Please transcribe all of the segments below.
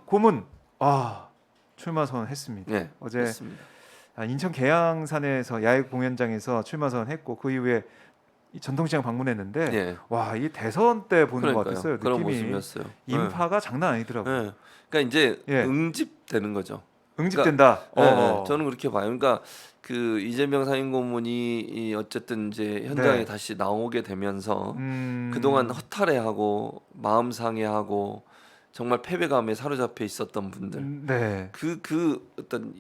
고문 출마 선언했습니다. 네, 어제 그렇습니다. 인천 계양산에서 야외 공연장에서 출마 선언했고 그 이후에 이 전통시장 방문했는데 예. 와, 이 대선 때 보는 것 그러니까요. 같았어요. 그런 느낌이 모습이었어요. 인파가 장난 아니더라고요. 예. 그러니까 이제 예. 응집되는 거죠. 응집된다. 예, 저는 그렇게 봐요. 그러니까 그 이재명 상임고문이 어쨌든 이제 현장에 네. 다시 나오게 되면서 음, 그동안 허탈해하고 마음 상해하고 정말 패배감에 사로잡혀 있었던 분들 네. 그 어떤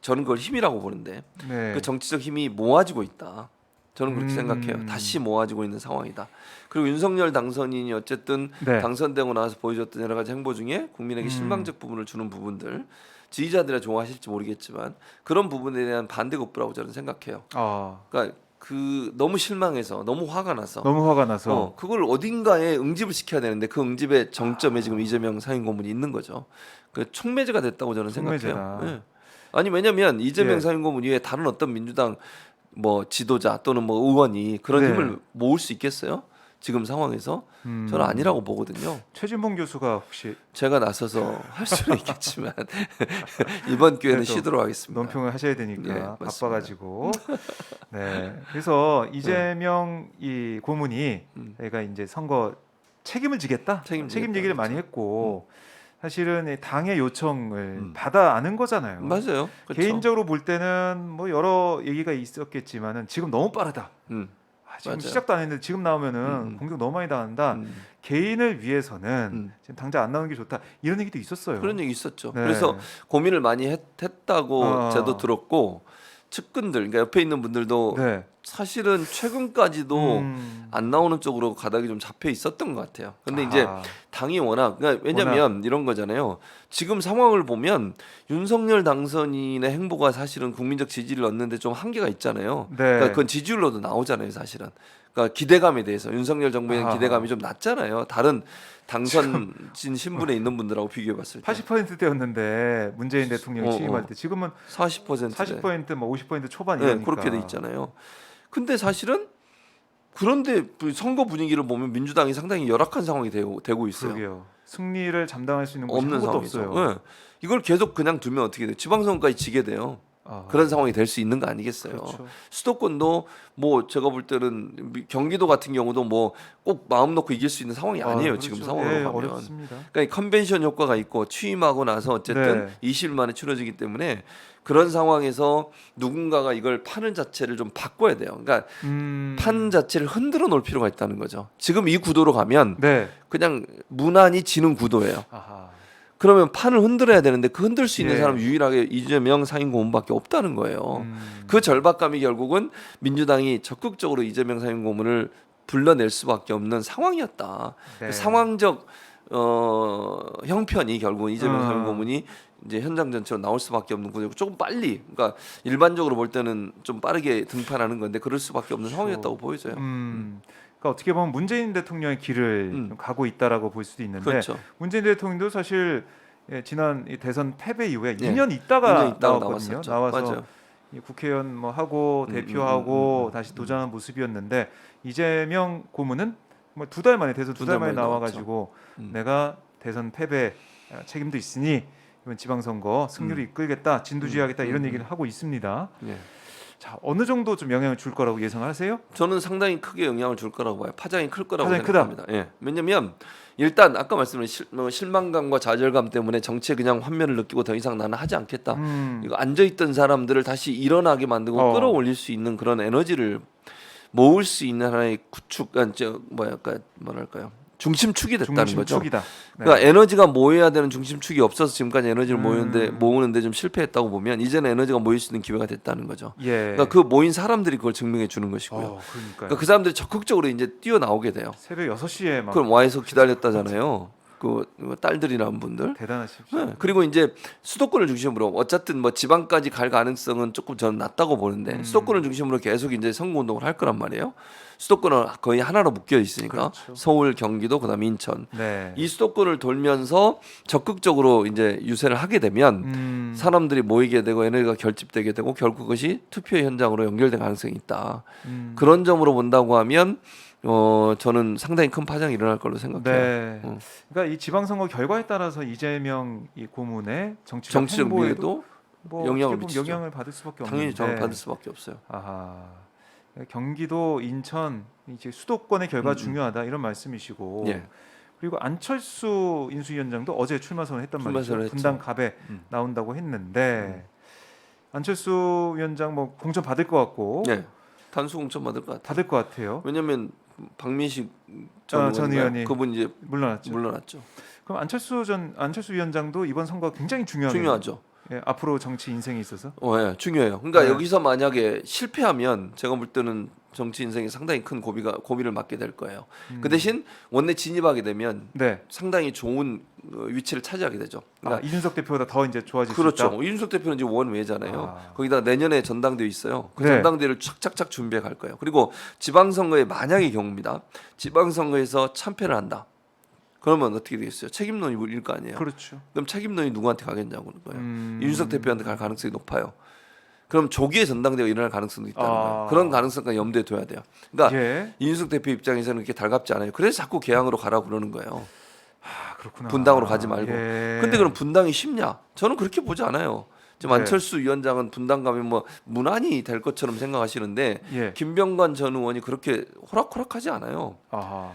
저는 그걸 힘이라고 보는데 네. 그 정치적 힘이 모아지고 있다. 저는 그렇게 생각해요. 음. 다시 모아지고 있는 상황이다. 그리고 윤석열 당선인이 어쨌든 네. 당선되고 나서 보여줬던 여러 가지 행보 중에 국민에게 실망적 부분을 주는 부분들 지지자들이 좋아하실지 모르겠지만 그런 부분에 대한 반대급부라고 저는 생각해요. 그러니까 그 너무 실망해서 너무 화가 나서 너무 화가 나서 그걸 어딘가에 응집을 시켜야 되는데 그 응집의 정점에 지금 이재명 상임고문이 있는 거죠. 그 촉매제가 됐다고 저는 촉매제다. 생각해요. 예. 아니 왜냐하면 이재명 예. 상임고문 이외에 다른 어떤 민주당 뭐 지도자 또는 뭐 의원이 그런 네. 힘을 모을 수 있겠어요? 지금 상황에서 저는 아니라고 보거든요. 최진봉 교수가 혹시 제가 나서서 할 수는 있겠지만 이번 기회는 그래도 쉬도록 하겠습니다. 논평을 하셔야 되니까 예, 맞습니다. 바빠가지고 네. 그래서 이재명 이 고문이 얘가 이제 선거 책임을 지겠다. 책임 책임지겠다, 얘기를 많이 그렇죠. 했고 사실은 이 당의 요청을 받아 안은 거잖아요. 맞아요. 그렇죠. 개인적으로 볼 때는 뭐 여러 얘기가 있었겠지만은 지금 너무 빠르다. 지금 맞아요. 시작도 안 했는데 지금 나오면은 공격 너무 많이 당한다. 개인을 위해서는 지금 당장 안 나오는 게 좋다. 이런 얘기도 있었어요. 그런 얘기 있었죠. 네. 그래서 고민을 많이 했다고 저도 들었고 측근들, 그러니까 옆에 있는 분들도 네. 사실은 최근까지도 안 나오는 쪽으로 가닥이 좀 잡혀 있었던 것 같아요. 근데 이제 당이 워낙 그러니까 왜냐하면 이런 거잖아요. 지금 상황을 보면 윤석열 당선인의 행보가 사실은 국민적 지지를 얻는데 좀 한계가 있잖아요. 네. 그러니까 그건 지지율로도 나오잖아요, 사실은. 그러니까 기대감에 대해서 윤석열 정부에 대한 기대감이 좀 낮잖아요. 다른 당선진 신분에 있는 분들하고 비교해봤을 때 80%대였는데 문재인 대통령이 취임할 때 지금은 40%, 40%, 뭐 50% 초반 네, 이러니까 그렇게 돼 있잖아요. 근데 사실은 그런데 선거 분위기를 보면 민주당이 상당히 열악한 상황이 되고 있어요. 그러게요. 승리를 담당할 수 있는 곳이 없는 아무것도 상황이죠. 없어요. 네. 이걸 계속 그냥 두면 어떻게 돼요? 지방선거까지 지게 돼요. 그런 상황이 될 수 있는 거 아니겠어요? 그렇죠. 수도권도 뭐 제가 볼 때는 경기도 같은 경우도 뭐 꼭 마음 놓고 이길 수 있는 상황이 아니에요. 그렇죠. 지금 상황으로 예, 가면. 어렵습니다. 그러니까 이 컨벤션 효과가 있고 취임하고 나서 어쨌든 네. 20일 만에 치러지기 때문에 그런 상황에서 누군가가 이걸 파는 자체를 좀 바꿔야 돼요. 그러니까 판 자체를 흔들어 놓을 필요가 있다는 거죠. 지금 이 구도로 가면 네. 그냥 무난히 지는 구도예요. 아하. 그러면 판을 흔들어야 되는데 그 흔들 수 있는 예. 사람 유일하게 이재명 상임고문밖에 없다는 거예요. 그 절박감이 결국은 민주당이 적극적으로 이재명 상임고문을 불러낼 수밖에 없는 상황이었다. 네. 그 상황적 형편이 결국은 이재명 상임고문이 이제 현장 전체로 나올 수밖에 없는 구조고 조금 빨리, 그러니까 일반적으로 볼 때는 좀 빠르게 등판하는 건데 그럴 수밖에 없는 상황이었다고 보여져요. 그러니까 어떻게 보면 문재인 대통령의 길을 좀 가고 있다라고 볼 수도 있는데 그렇죠. 문재인 대통령도 사실 지난 이 대선 패배 이후에 예. 2년 있다가 2년 있다가 나왔거든요. 나왔었죠. 나와서 맞아요. 이 국회의원 뭐 하고 대표하고 다시 도전하는 모습이었는데 이재명 고문은 뭐 2달 만에 대선 2달 만에 나와가지고 내가 대선 패배 책임도 있으니 이번 지방선거 승리를 이끌겠다, 진두지휘하겠다 이런 얘기를 하고 있습니다. 예. 자, 어느 정도 좀 영향을 줄 거라고 예상하세요? 저는 상당히 크게 영향을 줄 거라고 봐요. 파장이 클 거라고 파장이 생각합니다. 예. 왜냐하면 일단 아까 말씀드린 실망감과 좌절감 때문에 정치에 그냥 환멸을 느끼고 더 이상 나는 하지 않겠다. 이거 앉아있던 사람들을 다시 일어나게 만들고 끌어올릴 수 있는 그런 에너지를 모을 수 있는 하나의 구축, 뭐랄까요? 중심축이 됐다는 거죠. 네. 그러니까 에너지가 모여야 되는 중심축이 없어서 지금까지 에너지를 모으는데 좀 실패했다고 보면 이제는 에너지가 모일 수 있는 기회가 됐다는 거죠. 예. 그러니까 그 모인 사람들이 그걸 증명해 주는 것이고요. 그러니까 그 사람들이 적극적으로 이제 뛰어 나오게 돼요. 새벽 6시에 막 그럼 와에서 기다렸다잖아요. 그 딸들이라는 분들. 대단하십시오. 네. 그리고 이제 수도권을 중심으로 어쨌든 뭐 지방까지 갈 가능성은 조금 저는 낮다고 보는데 수도권을 중심으로 계속 이제 선거 운동을 할 거란 말이에요. 수도권은 거의 하나로 묶여 있으니까 그렇죠. 서울, 경기도, 그다음에 인천. 네. 이 수도권을 돌면서 적극적으로 이제 유세를 하게 되면 사람들이 모이게 되고 에너지가 결집되게 되고 결국 그것이 투표 현장으로 연결될 가능성이 있다. 그런 점으로 본다고 하면 저는 상당히 큰 파장이 일어날 걸로 생각해요. 네. 그러니까 이 지방선거 결과에 따라서 이재명 이 고문의 정치적 행보에도 미래도 뭐 영향을 어떻게 보면 미치죠. 영향을 받을 수밖에 당연히 없는데. 저는 받을 수밖에 없어요. 아하. 경기도, 인천 이제 수도권의 결과 중요하다 이런 말씀이시고. 예. 그리고 안철수 인수위원장도 어제 출마 선언했단 말이죠. 출마 선언했죠. 분당 갑에 나온다고 했는데 안철수 위원장 뭐 공천 받을 것 같고. 예. 단수 공천 받을 것 같아요. 받을 것 같아요. 왜냐하면 박민식 전 전 의원이 그분 이제 물러났죠. 그럼 안철수 위원장도 이번 선거가 굉장히 중요하죠. 예, 앞으로 정치 인생에 있어서. 예, 중요해요. 그러니까 네. 여기서 만약에 실패하면 제가 볼 때는 정치 인생에 상당히 큰 고비를 맞게 될 거예요. 그 대신 원내 진입하게 되면 네. 상당히 좋은 위치를 차지하게 되죠. 그러니까 이준석 대표보다 더 이제 좋아질 그렇죠. 수 있다. 이준석 대표는 지금 원외잖아요. 거기다 내년에 전당대회 있어요. 그 네. 전당대회를 착착착 준비해 갈 거예요. 그리고 지방선거에 만약의 경우입니다. 지방선거에서 참패를 한다. 그러면 어떻게 되겠어요? 책임론이 물릴 거 아니에요. 그렇죠. 그럼 책임론이 누구한테 가겠냐고 하는 거예요. 이준석 대표한테 갈 가능성이 높아요. 그럼 조기에 전당대회가 일어날 가능성도 있다는 거예요. 그런 가능성까지 염두에 둬야 돼요. 그러니까 예. 이준석 대표 입장에서는 그렇게 달갑지 않아요. 그래서 자꾸 개항으로 가라고 그러는 거예요. 그렇구나. 분당으로 가지 말고. 예. 근데 그럼 분당이 쉽냐? 저는 그렇게 보지 않아요. 지금 네. 안철수 위원장은 분당 가면 뭐 무난히 될 것처럼 생각하시는데 예. 김병관 전 의원이 그렇게 호락호락하지 않아요. 아하.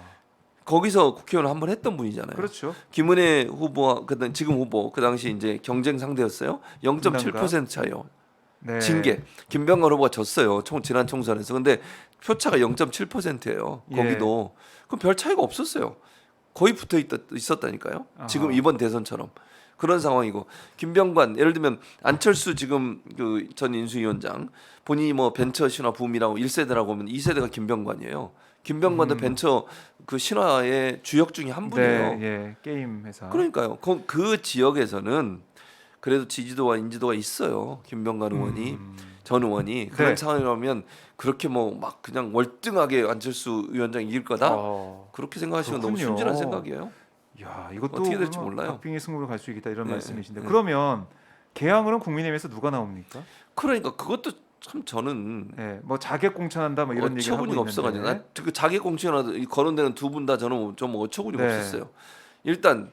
거기서 국회의원 한번 했던 분이잖아요. 그렇죠. 김은혜 후보와 지금 후보 그 당시 이제 경쟁 상대였어요. 0.7% 차이요. 네. 징계. 김병관 후보가 졌어요. 지난 총선에서. 근데 표차가 0.7%예요. 거기도. 그럼 별 차이가 없었어요. 거의 있었다니까요. 지금 이번 대선처럼. 그런 상황이고 김병관 예를 들면 안철수 지금 그 전 인수위원장 본인이 뭐 벤처 신화 붐이라고 1세대라고 하면 2세대가 김병관이에요. 김병관도 벤처 그 신화의 주역 중에 한 분이에요. 네, 예. 게임 회사. 그러니까요. 그 지역에서는 그래도 지지도와 인지도가 있어요. 김병관 의원이 전 의원이 그런 네. 상황이라면 그렇게 뭐 막 그냥 월등하게 안철수 위원장 이길 거다. 그렇게 생각하시면 너무 그렇군요. 순진한 생각이에요. 야, 이것도 어떻게 될지 몰라요. 박빙의 승부로 갈 수 있다 이런 네, 말씀이신데 네. 그러면 개항으로는 국민의힘에서 누가 나옵니까? 그러니까 그것도 참 저는 네, 뭐 자객 공천한다 뭐 이런 얘기 하고 어처구니가 있는데. 없어가지고 그 자기 공천하다 거론되는 두 분 다 저는 좀 어처구니가 네. 없었어요. 일단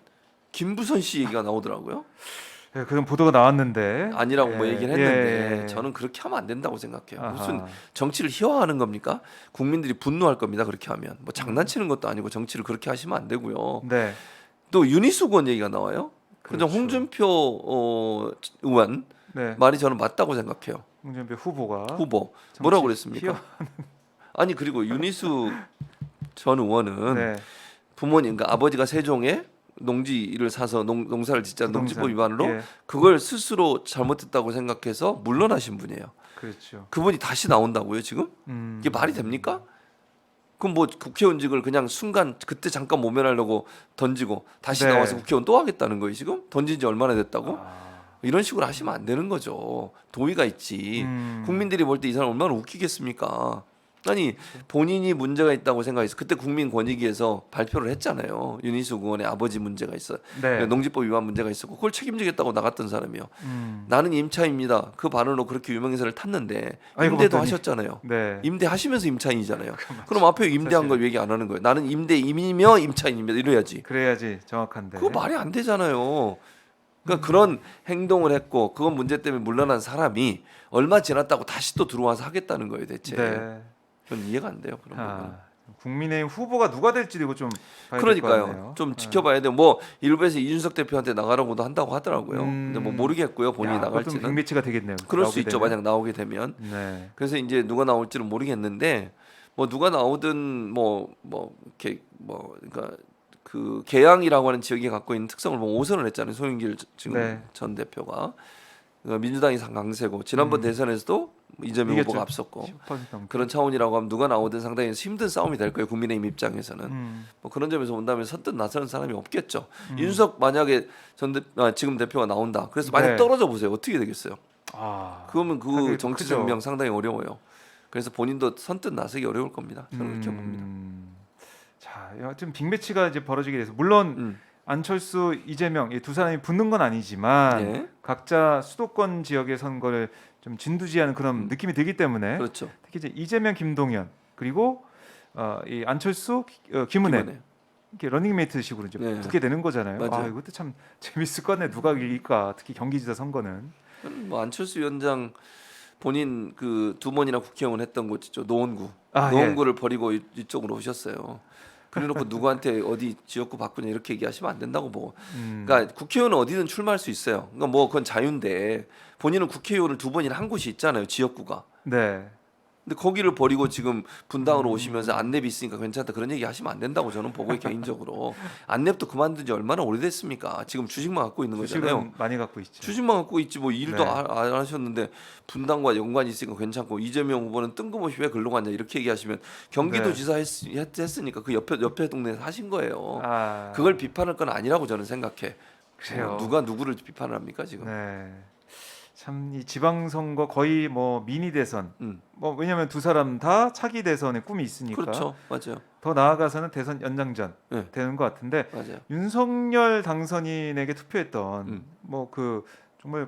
김부선 씨 얘기가 나오더라고요. 네, 그런 보도가 나왔는데 아니라고 뭐 예, 얘기를 했는데 예. 저는 그렇게 하면 안 된다고 생각해요. 아하. 무슨 정치를 희화화하는 겁니까? 국민들이 분노할 겁니다. 그렇게 하면 뭐 장난치는 것도 아니고 정치를 그렇게 하시면 안 되고요. 네. 또 윤희숙 의원 얘기가 나와요. 그죠? 그렇죠. 홍준표 의원 네. 말이 저는 맞다고 생각해요. 홍준표 후보가 후보 뭐라고 정치 그랬습니까? 아니 그리고 윤희숙 전 의원은 네. 부모님, 그러니까 아버지가 세종에 농지를 사서 농사를 짓자 부동산. 농지법 위반으로 예. 그걸 스스로 잘못했다고 생각해서 물러나신 분이에요. 그렇죠. 그분이 다시 나온다고요 지금? 이게 말이 됩니까? 그럼 뭐 국회의원직을 그냥 순간 그때 잠깐 모면하려고 던지고 다시 네. 나와서 국회의원 또 하겠다는 거예요 지금? 던진 지 얼마나 됐다고? 아. 이런 식으로 하시면 안 되는 거죠. 도의가 있지. 국민들이 볼 때 이 사람 얼마나 웃기겠습니까? 아니 본인이 문제가 있다고 생각해서 그때 국민권익위에서 발표를 했잖아요. 윤희숙 의원의 아버지 문제가 있어. 네. 농지법 위반 문제가 있었고 그걸 책임지겠다고 나갔던 사람이요. 나는 임차입니다. 그 발언으로 그렇게 유명인사를 탔는데 아이고, 임대도 봤더니. 하셨잖아요. 네. 임대하시면서 임차인이잖아요. 그럼 앞에 임대한 걸 얘기 안 하는 거예요. 나는 임대인이며 임차인입니다. 이래야지. 그래야지 정확한데. 그거 말이 안 되잖아요. 그러니까 그런 행동을 했고 그건 문제 때문에 물러난 사람이 얼마 지났다고 다시 또 들어와서 하겠다는 거예요, 대체. 네. 전 이해가 안 돼요, 그런 부분. 국민의힘 후보가 누가 될지도 이거 좀 봐야 될것 같네요. 그러니까요. 좀 지켜봐야 돼요. 뭐 일부에서 이준석 대표한테 나가라고도 한다고 하더라고요. 근데 뭐 모르겠고요, 본인이 좀 나갈지는. 빅매치가 되겠네요. 그럴 수 나오게 있죠, 되면. 만약 나오게 되면. 네. 그래서 이제 누가 나올지는 모르겠는데 뭐 누가 나오든 이렇게 그러니까 그 계양이라고 하는 지역이 갖고 있는 특성을 보면 5선을 했잖아요. 송영길 지금 네. 전 대표가 민주당이 강세고 지난번 대선에서도 이재명 이겼죠. 후보가 앞섰고 10% 넘게. 그런 차원이라고 하면 누가 나오든 상당히 힘든 싸움이 될 거예요. 국민의힘 입장에서는 음. 뭐 그런 점에서 본다면 선뜻 나서는 사람이 없겠죠. 윤석 만약에 지금 대표가 나온다. 그래서 만약 네. 떨어져 보세요. 어떻게 되겠어요? 그러면 그 타격이 정치 크죠. 증명 상당히 어려워요. 그래서 본인도 선뜻 나서기 어려울 겁니다. 저는 그렇게 봅니다. 자, 여하튼 빅매치가 이제 벌어지게 돼서 물론 안철수, 이재명 이 두 사람이 붙는 건 아니지만 예. 각자 수도권 지역의 선거를 좀 진두지하는 그런 느낌이 들기 때문에 그렇죠. 특히 이제 이재명, 김동연 그리고 이 안철수, 김은혜 이렇게 러닝메이트식으로 이제 네. 붙게 되는 거잖아요. 맞아요. 아, 이것도 참 재밌을 것 같네. 누가 이길까? 특히 경기지사 선거는. 뭐 안철수 위원장 본인 그 두 번이나 국회의원 했던 곳 있죠. 노원구. 아, 노원구를 버리고 이쪽으로 오셨어요. 그래놓고 누구한테 어디 지역구 바꾸냐 이렇게 얘기하시면 안 된다고 보고. 그러니까 국회의원은 어디든 출마할 수 있어요. 그러니까 뭐 그건 자유인데 본인은 국회의원을 두 번이나 한 곳이 있잖아요. 지역구가. 네. 근데 거기를 버리고 지금 분당으로 오시면서 안랩이 있으니까 괜찮다 그런 얘기 하시면 안 된다고 저는 보고요. 개인적으로. 안랩도 그만둔 지 얼마나 오래됐습니까? 지금 주식만 갖고 있는 거잖아요. 주식은 많이 갖고 있죠. 주식만 갖고 있지 뭐 일도 네. 안 하셨는데 분당과 연관이 있으니까 괜찮고 이재명 후보는 뜬금없이 왜 글로 갔냐 이렇게 얘기하시면 경기도 네. 지사 했으니까 그 옆에 동네에서 하신 거예요. 아, 그걸 비판할 건 아니라고 저는 생각해. 그래요. 누가 누구를 비판을 합니까 지금? 네. 참 이 지방선거 거의 뭐 미니 대선. 뭐 왜냐하면 두 사람 다 차기 대선의 꿈이 있으니까. 그렇죠, 맞아요. 더 나아가서는 대선 연장전 네. 되는 것 같은데 맞아요. 윤석열 당선인에게 투표했던 뭐 그 정말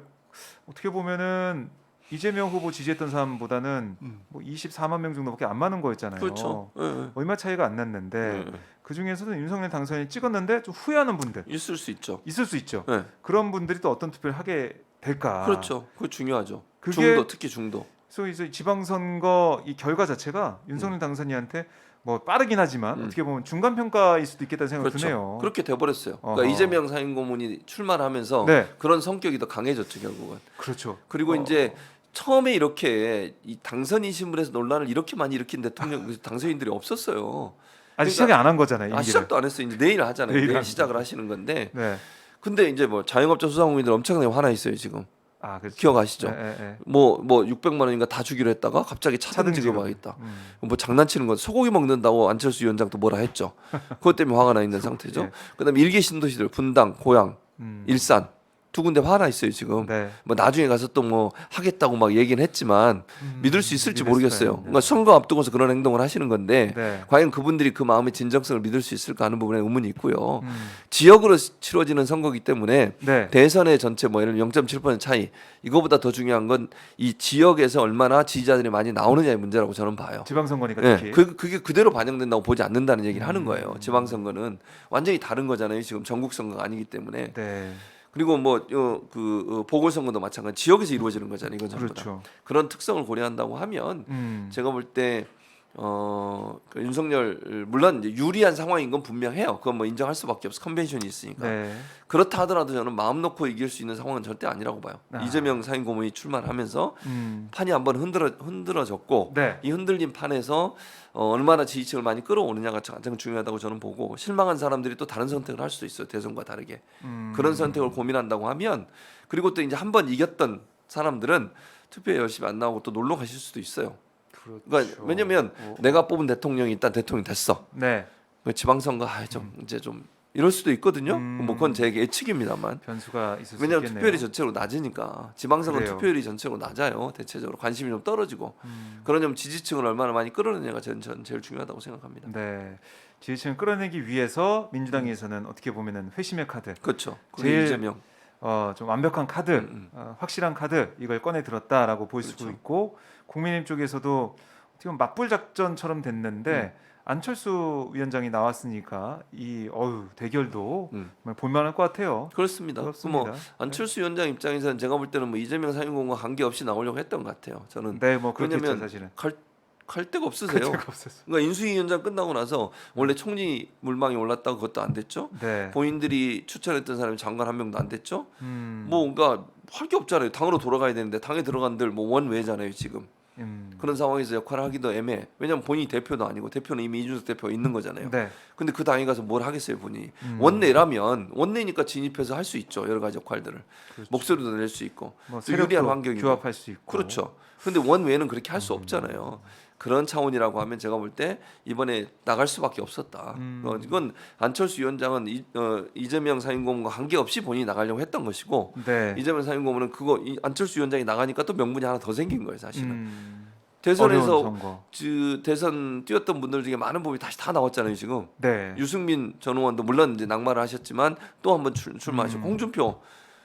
어떻게 보면은 이재명 후보 지지했던 사람보다는 뭐 24만 명 정도밖에 안 많은 거였잖아요. 그렇죠. 예, 얼마 차이가 안 났는데 예. 그 중에서도 윤석열 당선인 찍었는데 좀 후회하는 분들 있을 수 있죠. 있을 수 있죠. 예. 그런 분들이 또 어떤 투표를 하게 될까? 그렇죠. 그거 중요하죠. 그게- 중도 특히 중도. 그래서 이제 지방선거 이 결과 자체가 윤석열 당선인한테 뭐 빠르긴 하지만 어떻게 보면 중간 평가일 수도 있겠다는 생각이 그렇죠. 드네요. 그렇게 돼버렸어요. 그러니까 어허. 이재명 상임고문이 출마를 하면서 네, 그런 성격이 더 강해졌죠 결국은. 그렇죠. 그리고 이제 처음에 이렇게 이 당선인 신분에서 논란을 이렇게 많이 일으킨 대통령 당선인들이 없었어요. 아직 시작이 안 한 거잖아요. 아, 임기를. 시작도 안 했어요. 이제 내일 하잖아요. 내일 내일 합니다. 시작을 하시는 건데. 네. 근데 이제 뭐 자영업자 소상공인들 엄청나게 화나 있어요 지금. 아, 그렇죠. 기억하시죠? 네. 뭐 600만 원인가 다 주기로 했다가 갑자기 차등 지급하겠다. 뭐 장난치는 거 소고기 먹는다고 안철수 위원장도 뭐라 했죠. 그것 때문에 화가 나 있는 상태죠. 예. 그다음에 일개 신도시들 분당, 고양, 일산 두 군데 화나 있어요 지금. 네. 뭐 나중에 가서 또 뭐 하겠다고 막 얘기는 했지만 믿을 수 있을지 믿을 모르겠어요. 수가 있는데. 그러니까 선거 앞두고서 그런 행동을 하시는 건데 네. 과연 그분들이 그 마음의 진정성을 믿을 수 있을까 하는 부분에 의문이 있고요. 지역으로 치러지는 선거이기 때문에 네. 대선의 전체 뭐 예를 들면 0.7% 차이 이거보다 더 중요한 건 이 지역에서 얼마나 지지자들이 많이 나오느냐의 문제라고 저는 봐요. 지방선거니까 예, 특히. 그게 그대로 반영된다고 보지 않는다는 얘기를 하는 거예요. 지방선거는 완전히 다른 거잖아요. 지금 전국 선거가 아니기 때문에. 네. 그리고 뭐 보궐선거도 마찬가지 지역에서 이루어지는 거잖아요. 이건 전부 다. 그렇죠. 그런 특성을 고려한다고 하면 제가 볼 때 그 윤석열 물론 이제 유리한 상황인 건 분명해요. 그건 뭐 인정할 수밖에 없어. 컨벤션이 있으니까. 네. 그렇다 하더라도 저는 마음 놓고 이길 수 있는 상황은 절대 아니라고 봐요. 아. 이재명 상임고문이 출마를 하면서 음. 판이 한번 흔들어졌고 네. 이 흔들린 판에서 얼마나 지지층을 많이 끌어오느냐가 가장 중요하다고 저는 보고 실망한 사람들이 또 다른 선택을 할 수도 있어요. 대선과 다르게. 그런 선택을 고민한다고 하면 그리고 또 이제 한번 이겼던 사람들은 투표에 열심히 안 나오고 또 놀러 가실 수도 있어요. 그러니까 왜냐면 내가 뽑은 대통령이 일단 대통령 됐어. 네. 그 지방선거 좀 이제 좀 이럴 수도 있거든요. 뭐 그건 제 예측입니다만. 변수가 있을 수 왜냐하면 있겠네요. 투표율이 전체로 낮으니까 지방선거 그래요. 투표율이 전체로 낮아요. 대체적으로 관심이 좀 떨어지고 그런 점 지지층을 얼마나 많이 끌어내냐가 저는 제일 중요하다고 생각합니다. 네. 지지층을 끌어내기 위해서 민주당에서는 어떻게 보면은 회심의 카드, 그렇죠. 제일 이재명. 좀 완벽한 카드, 확실한 카드 이걸 꺼내 들었다라고 볼 수도 그렇죠. 있고 국민의힘 쪽에서도 어떻게 보면 맞불 작전처럼 됐는데 안철수 위원장이 나왔으니까 이 대결도 정말 볼만할 것 같아요. 그렇습니다. 그렇습니다. 뭐 안철수 위원장 입장에서는 제가 볼 때는 뭐 이재명 상임고문과 관계 없이 나오려고 했던 것 같아요. 저는 네, 뭐 그렇겠죠 왜냐면 사실은. 갈 데가 없으세요. 데가 없었어요. 그러니까 인수위 위원장 끝나고 나서 원래 총리 물망이 올랐다고 그것도 안 됐죠. 네. 본인들이 추천했던 사람이 장관 한 명도 안 됐죠. 음, 뭐 그러니까 할 게 없잖아요. 당으로 돌아가야 되는데 당에 들어간들 뭐 원외잖아요 지금. 그런 상황에서 역할을 하기도 애매해. 왜냐면 본인이 대표도 아니고 대표는 이미 이준석 대표가 있는 거잖아요. 네. 근데 그 당에 가서 뭘 하겠어요 본인이. 원내라면 원내니까 진입해서 할 수 있죠. 여러 가지 역할들을. 그렇죠. 목소리도 낼 수 있고. 뭐 또 유리한 세력도 환경이고. 규합할 수 있고. 그렇죠. 근데 원외는 그렇게 할 수 없잖아요. 그런 차원이라고 하면 제가 볼 때 이번에 나갈 수밖에 없었다. 이건 안철수 위원장은 이재명 상임고문과 관계없이 본인이 나가려고 했던 것이고 네. 이재명 상임고문은 안철수 위원장이 나가니까 또 명분이 하나 더 생긴 거예요 사실은. 어려운 대선에서 선거. 대선 뛰었던 분들 중에 많은 분이 다시 다 나왔잖아요 지금. 네. 유승민 전 의원도 물론 이제 낙마를 하셨지만 또 한 번 출마하시고 홍준표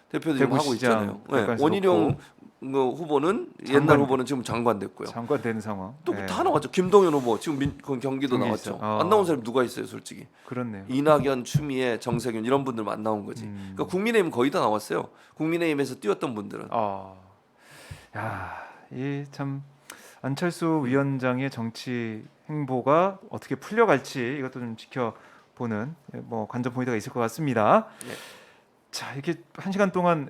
대표도 지금 하고 대구시장 있잖아요. 네. 가까이서 원희룡 놓고. 후보는 장관, 옛날 후보는 지금 장관 됐고요. 장관 되는 상황. 또 다 나왔죠. 김동연 후보 지금 경기도 경기 나왔죠. 있어. 안 나온 사람이 누가 있어요, 솔직히. 그렇네요. 이낙연, 추미애, 정세균 이런 분들만 안 나온 거지. 그러니까 국민의힘 거의 다 나왔어요. 국민의힘에서 뛰었던 분들은. 이 참 안철수 위원장의 정치 행보가 어떻게 풀려갈지 이것도 좀 지켜보는 뭐 관전 포인트가 있을 것 같습니다. 네. 자, 이렇게 1시간 동안